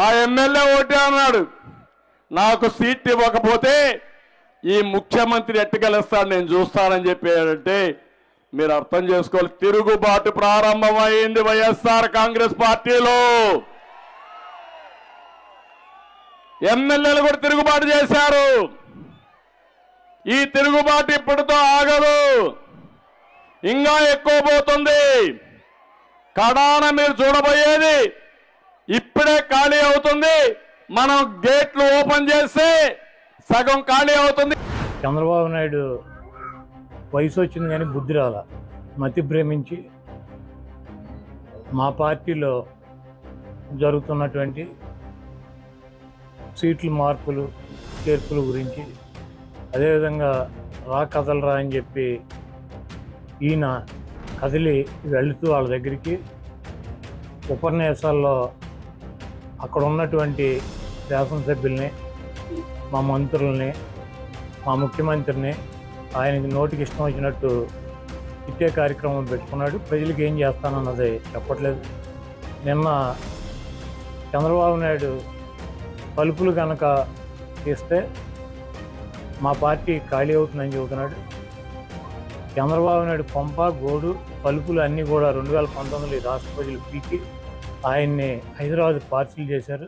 ఆ ఎమ్మెల్యే ఓటే అన్నాడు, నాకు సీట్ ఇవ్వకపోతే ఈ ముఖ్యమంత్రి ఎట్టుకెళ్ళిస్తాడు నేను చూస్తానని చెప్పాడంటే మీరు అర్థం చేసుకోవాలి. తిరుగుబాటు ప్రారంభమైంది వైఎస్ఆర్ కాంగ్రెస్ పార్టీలో. ఎమ్మెల్యేలు కూడా తిరుగుబాటు చేశారు. ఈ తిరుగుబాటు ఇప్పటితో ఆగదు, ఇంకా ఎక్కువ పోతుంది. కడాన మీరు చూడబోయేది ఇప్పుడే ఖాళీ అవుతుంది. మనం గేట్లు ఓపెన్ చేస్తే సగం ఖాళీ అవుతుంది. చంద్రబాబు నాయుడు వయసు వచ్చింది కానీ బుద్ధి రాల, మతి భ్రమించి మా పార్టీలో జరుగుతున్నటువంటి సీట్ల మార్పులు చేర్పుల గురించి, అదేవిధంగా కదలరా అని చెప్పి ఈయన కదిలి వెళుతూ వాళ్ళ దగ్గరికి ఉపన్యాసాల్లో అక్కడ ఉన్నటువంటి శాసనసభ్యుల్ని, మా మంత్రుల్ని, మా ముఖ్యమంత్రిని ఆయనకి నోటికి ఇష్టం వచ్చినట్టు ఇట్టే కార్యక్రమం పెట్టుకున్నాడు. ప్రజలకు ఏం చేస్తానన్నది చెప్పట్లేదు. నిన్న చంద్రబాబు నాయుడు తలుపులు కనుక తీస్తే మా పార్టీ ఖాళీ అవుతుందని చెబుతున్నాడు. చంద్రబాబు నాయుడు కొంప గోడు తలుపులు అన్నీ కూడా 2019 రాష్ట్ర ప్రజలు పీకి ఆయన్ని హైదరాబాద్ పార్సిల్ చేశారు.